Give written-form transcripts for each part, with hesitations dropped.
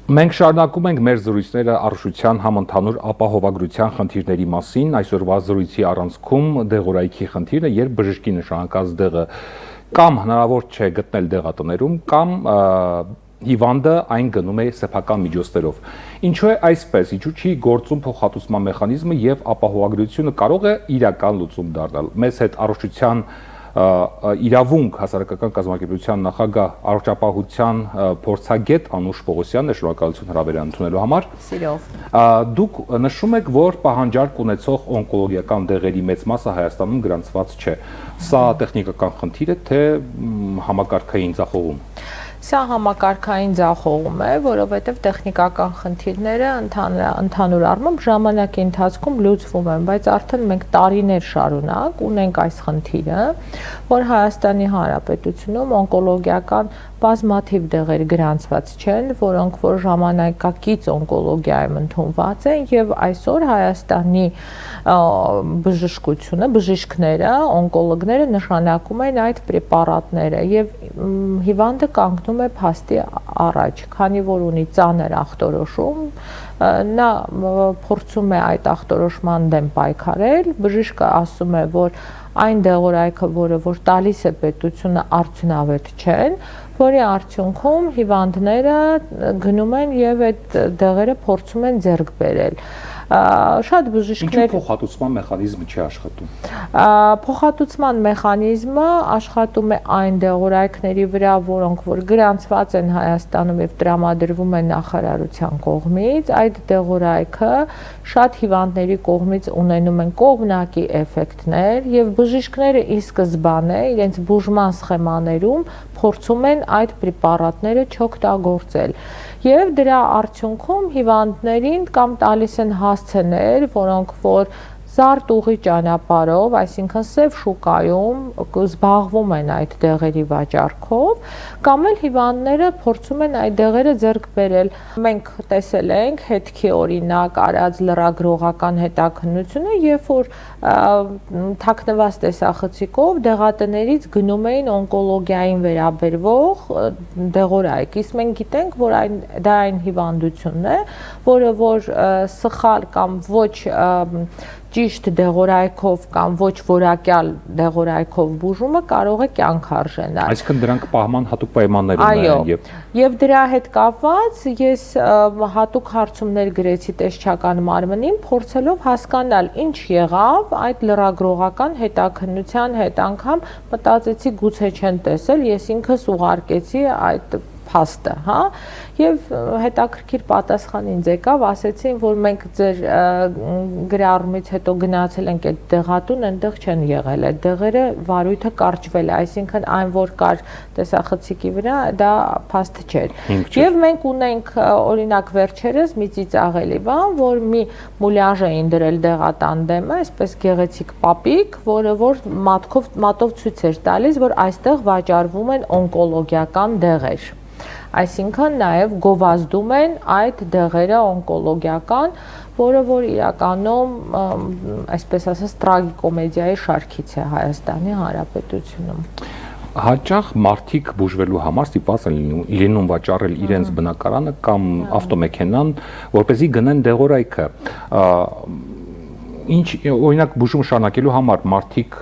Մենք շարունակում ենք մեր զրույցները առողջության համընդհանուր ապահովագրության խնդիրների մասին։ Այսօրվա զրույցի առանցքում դեղորայքի խնդիրն է, երբ բժշկի նշանակած դեղը կամ հնարավոր չէ գտնել դեղատներում, կամ հիվանդը այն գնում է սեփական միջոցներով։ Ինչու է այսպես, ինչու չի գործում փոխհատուցման մեխանիզմը եւ ապահովագրությունը կարող է իրական լուծում դառնալ։ Մեզ հետ առողջության իրավունք հասարակական կազմակերպության նախագահ առողջապահության փորձագետ Անուշ Պողոսյանն է, շնորհակալություն հրավերը ընդունելու համար։ Սիրով։ Դուք նշում եք, որ պահանջարկ ունեցող օնկոլոգիական դեղերի մեծ մասը Հայաստանում գրանցված չէ։ Սա տեխնիկական խնդիր է, թե համակարգային ձախողում։ Սա համակարգային ձախողում է, որովհետև տեխնիկական խնդիրները ընդհանուր առմամբ ժամանակի ընթացքում լուծվում են, բայց արդեն մենք տարիներ շարունակ ունենք այս խնդիրը, որ Հայաստանի Հանրապետությունում օնկոլոգիական բազմաթիվ դեղեր գրանցված չեն, որոնք որ ժամանակակից օնկոլոգիայում ընդունված են, եւ այսօր Հայաստանի բժշկությունը, բժիշկները, օնկոլոգները նշանակում են այդ պրեպարատները եւ հիվանդը կանգնում է փաստի առաջ, քանի որ ունի ծանր ախտորոշում, նա փորձում է այդ ախտորոշման դեմ պայքարել, բժիշկը ասում է, որ այն դեղորայքը, որը որ տալիս է պետությունը, արդյունավետ չեն, որի արդյունքում հիվանդները գնում են եւ այդ դեղերը փորձում են ձեռք բերել։ Շատ բժիշկներ Ինչու փոխհատուցման մեխանիզմը չի աշխատում։ Փոխհատուցման մեխանիզմը աշխատում է այն դեղորայքների վրա, որոնք որ գրանցված են Հայաստանում եւ տրամադրվում են նախարարության կողմից, այդ դեղորայքը շատ հիվանդների կողմից ունենում են կողմնակի էֆեկտներ եւ բժիշկները ի սկզբանե իրենց բուժման սխեմաներում փորձում են այդ պրեպարատները չօգտագործել։ Եվ դրա արդյունքում հիվանդներին կամ տալիս են հասցեներ, որոնք որ զարդ ուղի ճանապարհով, այսինքն սև շուկայում զբաղվում են այդ դեղերի վաճառքով, կամ էլ հիվանդները փորձում են այդ դեղերը ձեռք բերել։ Մենք տեսել ենք հետքի օրինակ արած լրագրողական հետաքննությունը, երբ որ թաքնված տեսախցիկով դեղատներից գնում էին օնկոլոգիային վերաբերվող դեղորայք, իսկ մենք գիտենք, որ դա այն հիվանդությունն է, որը որ սխալ կամ ոչ ճիշտ դեղորայքով կամ ոչ որակյալ դեղորայքով բուժումը կարող է կյանք արժենալ։ Այսինքն դրանք պահման հատուկ պայմաններ ունեն եւ դրա հետ կապված ես հատուկ հարցումներ գրեցի տեսչական մարմնին, փորձելով հասկանալ ինչ եղավ այդ լրագրողական հետաքննության հետ, անգամ մտածեցի գուցե չեն տեսել, ես ինքս ուղարկեցի այդ փաստը, հա, եւ հետաքրքիր պատասխան ինձ եկավ, ասեցին, որ մենք ձեր գրառումից հետո գնացել ենք այդ դեղատուն, այնտեղ չեն եղել, այդ դեղերը վարույթը կարճվել է, այսինքն այն որ կար տեսախցիկի վրա, դա փաստ չէր։ Եվ մենք ունենք օրինակ վերջերս մի ծիծաղելի բան, որ մի մուլյաժ էին դրել դեղատան դեմը, այսպես գեղեցիկ պապիկ, որը որ մատով ցույց էր տալիս, որ այստեղ վաճառվում են օնկոլոգիական դեղեր։ Այսինքն նաև գովազդում են այդ դեղերը օնկոլոգիական, որը որ իրականում, այսպես ասած, տրագիկոմեդիայի շարքից է Հայաստանի Հանրապետությունում։ Հաճախ մարդիկ բուժվելու համար ստիպված են լինում վաճառել իրենց բնակարանը կամ ավտոմեքենան, որպեսզի գնեն դեղորայքը։ Ինչ օրինակ բուժում շարունակելու համար մարդիկ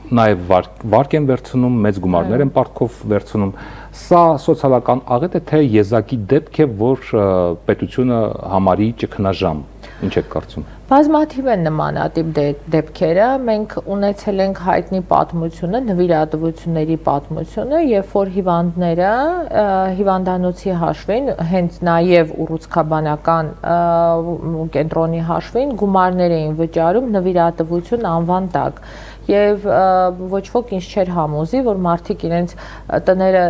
նաև վարկ են վերցնում, մեծ գումարներ են պարտքով վերցնում։ Սա սոցիալական աղետ է, թե եզակի դեպք է, որ պետությունը համարի ճգնաժամ։ Ինչ եք կարծում։ Բազմաթիվ են նմանատիպ դեպքերը, մենք ունեցել ենք հայտնի պատմությունը, նվիրատվությունների պատմությունը, երբ որ հիվանդները հիվանդանոցի հաշվին, հենց նաև ուռուցքաբանական կենտրոնի հաշվին գումարներ էին վճարում նվիրատվություն անվան տակ։ Եվ ոչ ոք ինչ չէր համոզի, որ մարդիկ իրենց տները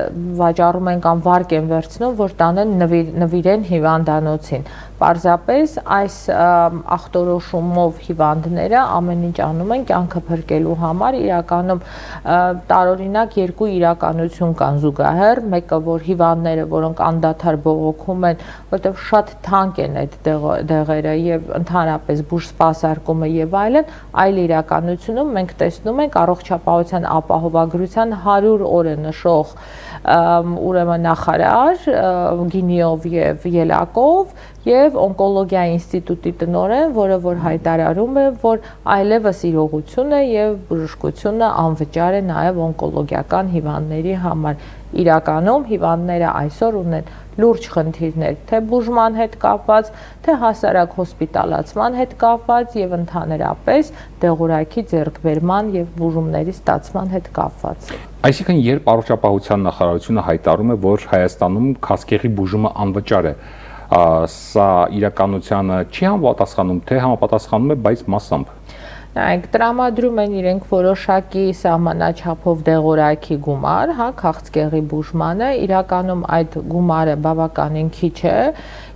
վաճառում են կամ վարկ են վերցնում, որ տանեն նվիրեն հիվանդանոցին։ Պարզապես այս ախտորոշումով հիվանդները ամեն ինչ անում են կյանքը փրկելու համար, իրականում տարօրինակ երկու իրականություն կան զուգահեռ, մեկը որ հիվանդները, որոնք անդադար բողոքում են, որտեղ շատ թանկ են այդ դեղերը եւ ընդհանրապես բուժ սպասարկումը եւ այլն, այլ իրականությունում մենք տեսնում ենք առողջապահության ապահովագրության 100 օրը նշող ուրեմն նախարար Գինիով եւ Ելակով եւ օնկոլոգիայի ինստիտուտի տնօրեն, որը որ հայտարարում է, որ այլևս իրողություն է եւ բժշկությունը անվճար է նաեւ օնկոլոգիական հիվանդների համար։ Իրականում հիվանդները այսօր ունեն լուրջ խնդիրներ, թե բուժման հետ կապված, թե հասարակ հոսպիտալացման հետ կապված եւ ընդհանրապես դեղորայքի ձեռքբերման եւ բուժումների ստացման հետ կապված։ Այսինքն, երբ առողջապահության նախարարությունը հայտարարում է, որ Հայաստանում քաղցկեղի բուժումը անվճար է, սա իրականությանը չի համապատասխանում, թե համապատասխանում է, բայց մասամբ։ Նայեք, տրամադրում են իրենք որոշակի սահմանաչափով դեղորայքի գումար, հա, քաղցկեղի բուժմանը, իրականում այդ գումարը բավականին քիչ է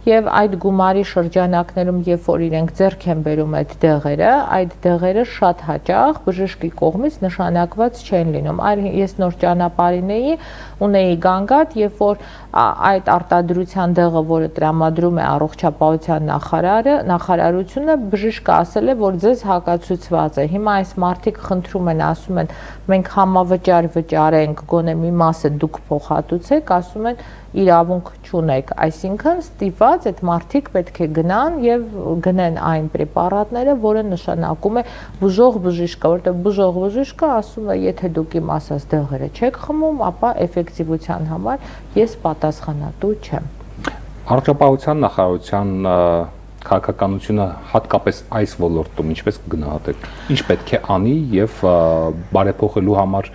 եւ այդ գումարի շրջանակներում, երբ որ իրենք ձեռք են բերում այդ դեղերը շատ հաճախ բժշկի կողմից նշանակված չեն լինում։ Այլ ես նոր ճանապարհին ունեի գանգատ, երբ որ այդ արտադրության դեղը, որը տրամադրում է առողջապահության նախարարությունը, բժիշկը ասել է, որ ձեզ հակացուցված է։ Հիմա այս մարդիկ խնդրում են, ասում են, մենք համավճար վճարենք, գոնե մի մասը դուք փոխհատուցեք, ասում են իրավունք չունեք, այսինքն ստիպված այդ մարդիկ պետք է գնան եւ գնեն այն պրեպարատները, որը նշանակում է բուժող բժիշկը, որտեղ բուժող բժիշկը ասում է, եթե դուք իմ ասած դեղերը չեք խմում, ապա էֆեկտիվության համար ես պատասխանատու չեմ։ Առողջապահության նախարարության քաղաքականությունը հատկապես այս ոլորտում ինչպես կգնահատեք, ինչ պետք է անի եւ բարեփոխելու համար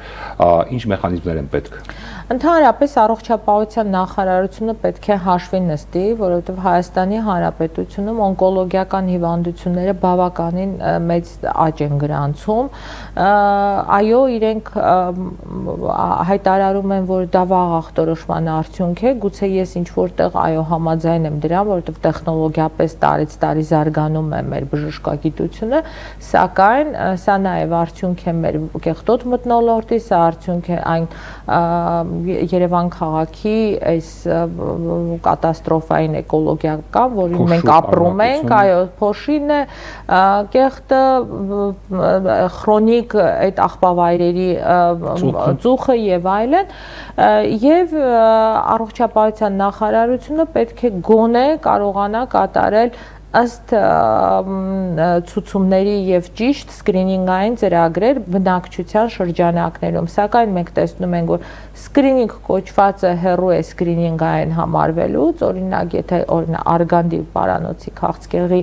ինչ մեխանիզմներ են պետք։ Ընդհանրապես առողջապահության նախարարությունը պետք է հաշվի նստի, որովհետև Հայաստանի Հանրապետությունում օնկոլոգիական հիվանդությունները բավականին մեծ աճ են գրանցում։ Այո, իրենք հայտարարում են, որ դա վաղ ախտորոշման արդյունք է, գուցե ես ինչ որտեղ այո համաձայն եմ դրան, որովհետև տեխնոլոգիապես տարեց տարի զարգանում է մեր բժշկագիտությունը, սակայն սա նաև արդյունք է մեր կեղտոտ մթնոլորտի, սա արդյունք է այն Երևան քաղաքի այս կատաստրոֆային էկոլոգիական, որին մենք ապրում ենք, այո, փոշին է, կեղտը, քրոնիկ այդ աղբավայրերի ծուխը եւ այլն, եւ առողջապահության նախարարությունը պետք է գոնե կարողանա կատարել ըստ ցուցումների եւ ճիշտ սկրինինգային ծրագրեր բնակչության շրջանակներում, սակայն մենք տեսնում ենք, որ սկրինինգ կոչվածը հեռու է սկրինինգային համարվելուց, օրինակ, եթե Արգանդի պարանոցի քաղցկեղի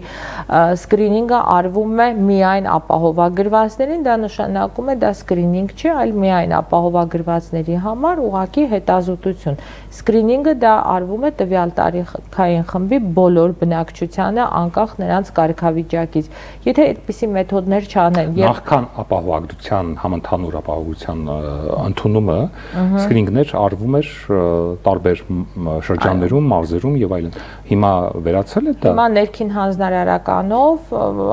սկրինինգը արվում է միայն ապահովագրվածներին, դա նշանակում է դա սկրինինգ չի, այլ միայն ապահովագրվածների համար ուղղակի հետազոտություն։ Սկրինինգը դա արվում է տվյալ տարիքային խմբի բոլոր բնակչությանը անկախ նրանց կարգավիճակից։ Եթե այդպիսի մեթոդներ չանեն, նախքան ապահովագրության, համընդհանուր ապահովության ընդունումը, սկրինինգներ արվում էր տարբեր շրջաններում, մարզերում եւ այլն։ Հիմա վերացել է դա։ Հիմա ներքին հանձնարարականով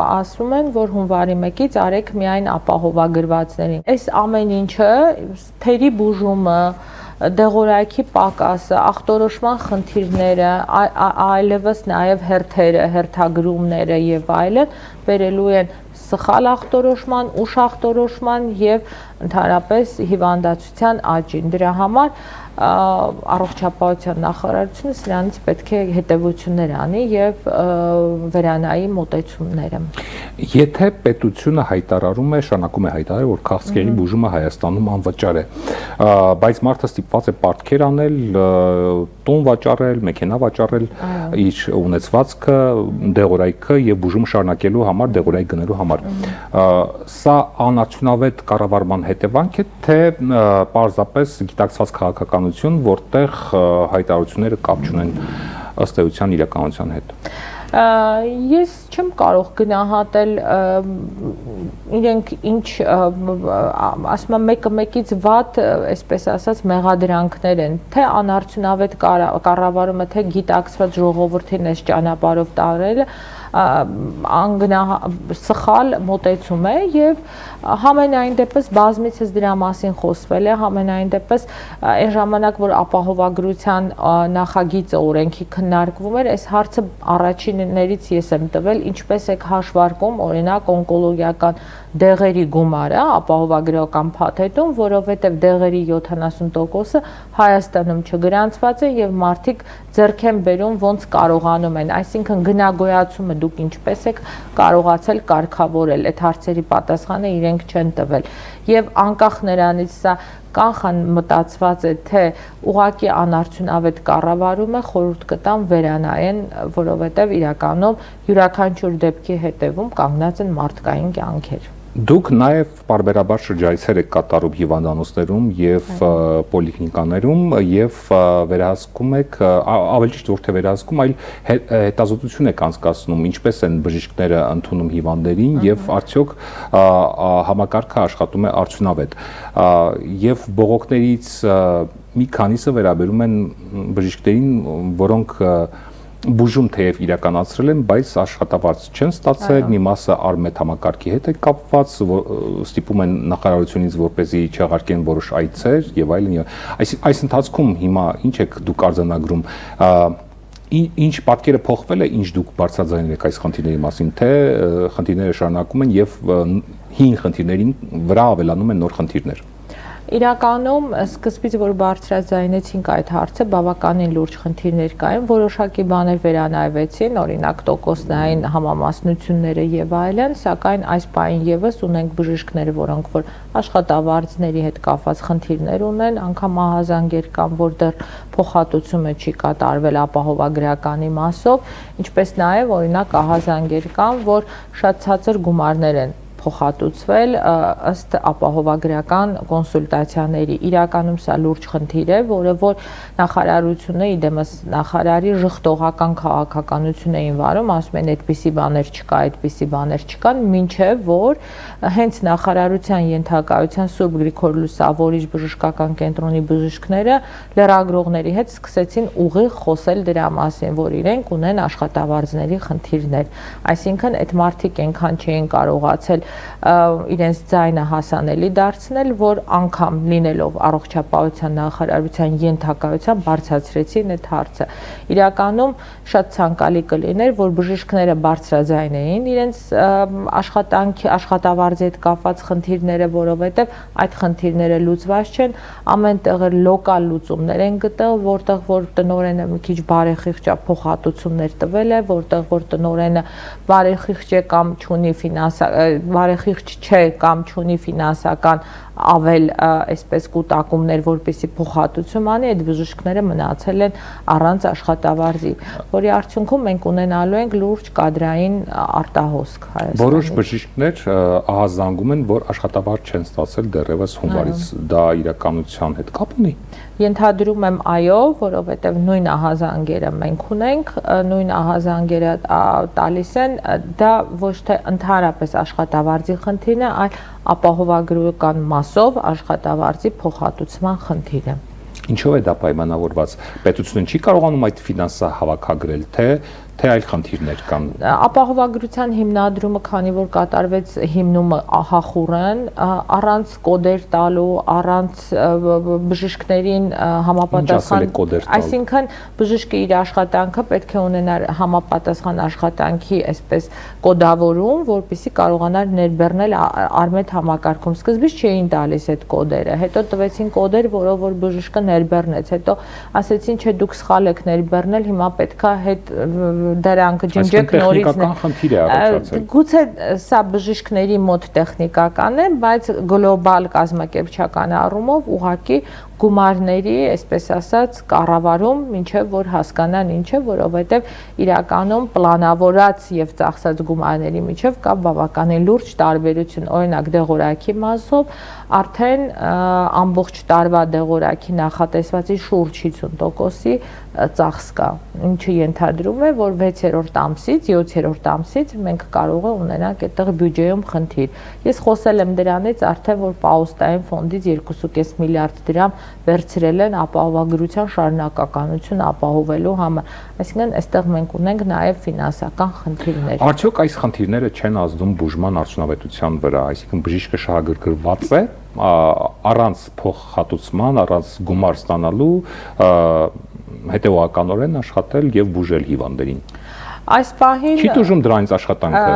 ասում են, որ հունվարի 1-ից արեք միայն ապահովագրվածներին։ Այս ամեն ինչը թերի բուժումը, դեղորայքի պակասը, ախտորոշման խնդիրները, այլևս նաև հերթերը, հերթագրումները եւ այլն բերելու են սխալ ախտորոշման, ուշ ախտորոշման եւ ընդհանրապես հիվանդացության աճին։ Դրա համար առողջապահության նախարարությունը սրանից պետք է հետևություններ անի եւ վերանայի մոտեցումները։ Եթե պետությունը հայտարարում է, շարունակում է հայտարարել, որ քաղցկեղի բուժումը Հայաստանում անվճար է, բայց մարդը ստիպված է պարտքեր անել, տուն վաճառել, մեքենա վաճառել իր ունեցվածքը, դեղորայքը եւ բուժումը շարունակելու համար, դեղորայք գնելու համար։ Սա անարդյունավետ կառավարման հետևանք է, թե պարզապես գիտակցված քաղաքականություն, որտեղ հայտարարությունները կապ չունեն ըստ էության իրականության հետ։ Ես չեմ կարող գնահատել իրենք ինչ ասում եմ մեկը մեկից վատ, այսպես ասած, մեղադրանքներ են, թե անարդյունավետ կառավարումը, թե գիտակցված ժողովրդին այս ճանապարհով տարելը, սխալ մոտեցում է եւ համենայն դեպս բազմիցս դրա մասին խոսվել է, համենայն դեպս այն ժամանակ, որ ապահովագրության նախագիծը օրենքի քննարկվում էր, այս հարցը առաջիններից ես եմ տվել, ինչպես եք հաշվարկում օրինակ օնկոլոգիական դեղերի գումարը ապահովագրական փաթեթում, որովհետև դեղերի 70%-ը Հայաստանում չգրանցված է եւ մարդիկ ձեռք են բերում ոնց կարողանում են, այսինքն գնագոյացումը դուք ինչպես եք կարողացել կարգավորել, այդ հարցերի պատասխանը իրենք չեն տվել եւ անկախ նրանից սա կանխան մտածված է թե ուղղակի անարդյունավետ կառավարում է խորհուրդ կտամ վերանայեն, որովհետեւ իրականում յուրաքանչյուր դեպքի հետևում կանգնած են մարդկային կյանքեր։ Դուք նաև բարբերաբար շրջայցեր եք կատարում հիվանդանոցներում եւ պոլիկլինիկաներում եւ վերահսկում եք, ավելի ճիշտ որ թե վերահսկում, այլ հետազոտություն եք անցկացնում, ինչպես են բժիշկները ընդունում հիվանդներին եւ արդյոք համակարգը աշխատում է արդյունավետ։ Եվ բողոքներից մի քանիսը վերաբերում են բժիշկներին, որոնք բուժում թեև իրականացրել են, բայց աշխատավարձ չեն ստացել, մի մասը արմետ համակարգի հետ է կապված, ստիպում են նախարարությունից որպեսզի չեղարկեն որոշ այցեր եւ այլն։ Այս ընթացքում հիմա ինչ եք դուք արձանագրում, ինչ պատկերը փոխվել է, ինչ դուք բարձրաձայնել եք այս խնդիրների մասին, թե խնդիրները շարունակում են եւ հին խնդիրներին վրա ավելանում են նոր խնդիրներ։ Իրականում սկզբից որ բարձրաձայնեցինք այդ հարցը, բավականին լուրջ խնդիրներ կային, որոշակի բաներ վերանայվեցին, օրինակ տոկոսային համամասնությունները եւ այլն, սակայն այս պահին եւս ունենք բժիշկներ, որոնք որ աշխատավարձների հետ կապված խնդիրներ ունեն, անգամ ահազանգեր կան, որ դեռ փոխհատուցումը չի կատարվել ապահովագրականի մասով, ինչպես նաեւ օրինակ ահազանգեր կան, որ շատ ցածր գումարներ են փոխհատուցվել ըստ ապահովագրական կոնսուլտացիաների։ Իրականում սա լուրջ խնդիր է, որը որ նախարարությունը իդեմս նախարարի ժխտողական քաղաքականություն էին վարում, ասում են այդպիսի բաներ չկան, մինչև որ հենց նախարարության ենթակայության Սուրբ Գրիգոր Լուսավորիչ բժշկական կենտրոնի բժիշկները լրագրողների հետ սկսեցին ուղիղ խոսել դրա մասին, որ իրենք ունեն աշխատավարձների խնդիրներ։ Այսինքն այդ մարդիկ այնքան չէին կարողացել իրենց ձայնը հասանելի դարձնել, որ անգամ լինելով առողջապահության նախարարության ենթակայության բարձրացրեցին այդ հարցը։ Իրականում շատ ցանկալի կլիներ, որ բժիշկները բարձրաձայնեին իրենց աշխատավարձի հետ կապված խնդիրները, որովհետև այդ խնդիրները լուծված չեն, ամեն տեղ լոկալ լուծումներ են գտել, որտեղ որ տնօրենը մի քիչ բարեխիղճ փոխհատուցումներ տվել է, որտեղ որ տնօրենը բարեխիղճ է կամ չունի բարեխիղճ չէ կամ չունի ֆինանսական ավել այսպես կուտակումներ, որպեսի փոխհատուցում անի, այդ բժիշկները մնացել են առանց աշխատավարձի, որի արդյունքում մենք ունենալու ենք լուրջ կադրային արտահոսք Հայաստանում։ Որոշ բժիշկներ ահազանգում են, որ աշխատավարձ չեն ստացել դեռևս հունվարից, դա իրականության հետ կապ ունի։ Ենթադրում եմ այո, որովհետև նույն ահազանգերը մենք ունենք, նույն ահազանգերը տալիս են, դա ոչ թե ընդհանրապես աշխատավարձի խնդիրն է, այլ ապահովագրական մասով աշխատավարձի փոխհատուցման խնդիրը։ Ինչով է դա պայմանավորված։ Պետությունը չի կարողանում այդ ֆինանսը հավաքագրել, թե այլ խնդիրներ կան։ Ապահովագրության հիմնադրումը, քանի որ կատարվեց հիմնումը ահախուռն, առանց կոդեր տալու, առանց բժիշկներին համապատասխան, այսինքն բժիշկը իր աշխատանքը պետք է ունենար համապատասխան աշխատանքի այսպես կոդավորում, որպեսզի կարողանար ներբեռնել արմետ համակարգում։ Սկզբից չէին տալիս այդ կոդերը, հետո տվեցին կոդեր, որով որ բժիշկը ներբեռնեց, հետո ասեցին, չէ, դուք սխալ եք ներբեռնել, հիմա պետքա հետ դրանք ջնջեք նորից։ Գուցե սա բժիշկների մոտ տեխնիկական է, բայց գլոբալ կազմակերպչական առումով ուղղակի գումարների, այսպես ասած, կառավարում, մինչև որ հասկանան ինչ է, որովհետև իրականում պլանավորած եւ ծախսած գումարների միջև կա բավականին լուրջ տարբերություն, օրինակ դեղորայքի մասով արդեն ամբողջ տարվա դեղորայքի նախատեսվածի շուրջ 50%-ի ծախս կա, ինչը ենթադրում է, որ 6-րդ ամսից, 7-րդ ամսից մենք կարող ունենանք այդտեղ բյուջեում խնդիր։ Ես խոսել եմ դրանից արդեն, որ պաուստային ֆոնդից 2.5 միլիարդ դրամ վերցրել են ապահովագրության շարունակականություն ապահովելու համար։ Այսինքն այստեղ մենք ունենք նաև ֆինանսական խնդիրներ։ Արդյոք այս խնդիրները չեն ազդում բուժման արդյունավետության վրա, այսինքն բժիշկը շահագրգռված է առանց փոխհատուցման, առանց գումար ստանալու հետևողականորեն աշխատել եւ բուժել հիվանդներին։ Այս պահին Չի դժում դրանից աշխատանքը։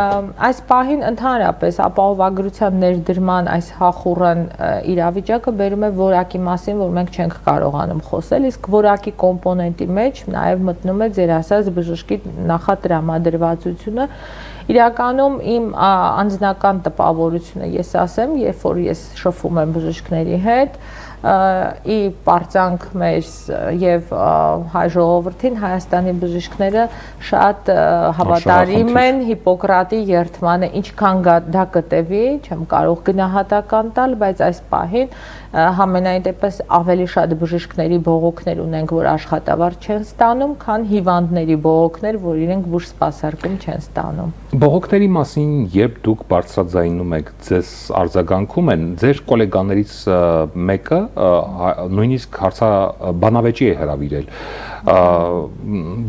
Այս պահին ընդհանրապես ապահովագրության ներդրման այս հախուռն իրավիճակը բերում է որակի մասին, որ մենք չենք կարողանում խոսել, իսկ որակի կոմպոնենտի մեջ նաև մտնում է ձեր ասած բժշկի նախատրամադրվածությունը։ Իրականում իմ անձնական տպավորությունը ես ասեմ, երբ որ ես շփվում եմ բժիշկների հետ, ի պարծանք մեզ եւ հայ ժողովրդին Հայաստանի բժիշկները շատ հավատարիմ են Հիպոկրատի երդմանը, ինչքան դա կտևի, չեմ կարող գնահատական տալ, բայց այս պահին համենայն դեպս ավելի շատ բժիշկների բողոքներ ունենք, որ աշխատավարձ չեն ստանում, քան հիվանդների բողոքներ, որ իրենք բուժ սպասարկում չեն ստանում։ Բողոքների մասին, երբ դուք բարձրաձայնում եք, ձեզ արձագանքում են, ձեր գոլեգաներից մեկը նույնիսկ բանավեճի է հրավիրել,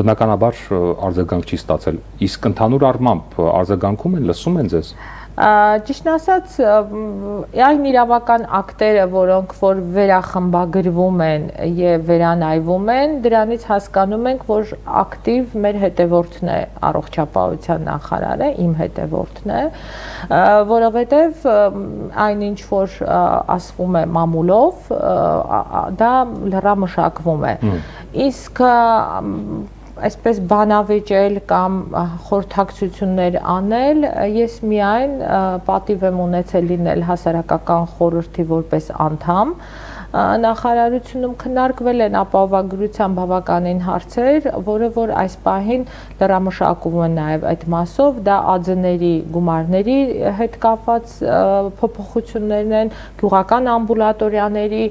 բնականաբար արձագանք չի ստացել, իսկ ընդհանուր առմամբ արձագանքում են, լսում են ձեզ։ Ճիշտ ասած, այն իրավական ակտերը, որոնք որ վերախմբագրվում են եւ վերանայվում են, դրանից հասկանում ենք, որ ակտիվ մեր հետևորդն է առողջապահության նախարարը, իմ հետևորդն է, որովհետեւ այնինչ որ ասվում է մամուլով, դա լրամշակվում է։ Իսկ այսպես բանավեճել կամ խորհրդակցություններ անել, ես միայն պատիվ եմ ունեցել լինել հասարակական խորհրդի որպես անդամ, նախարարությունում քննարկվել են ապահովագրության բավականին հարցեր, որը որ այս պահին լրամշակվում են նաև այդ մասով, դա ԱՁ-ների գումարների հետ կապված փոփոխություններն են, գյուղական ամբուլատորիաների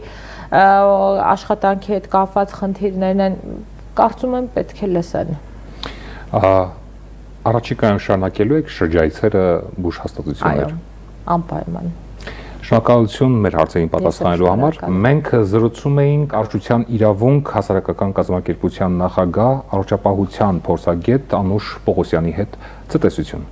աշխատանքի հետ կապված խնդիրներն են, կարծում եմ պետք է լսեն։ Առաջիկայում շարունակելու եք շրջայցերը բուժհաստատություններ։ Այո, անպայման։ Շնորհակալություն մեր հարցերին պատասխանելու համար։ Մենք զրուցում էինք Առողջության իրավունք հասարակական կազմակերպության նախագահ, առողջապահության փորձագետ Անուշ Պողոսյանի հետ։ Ցտեսություն։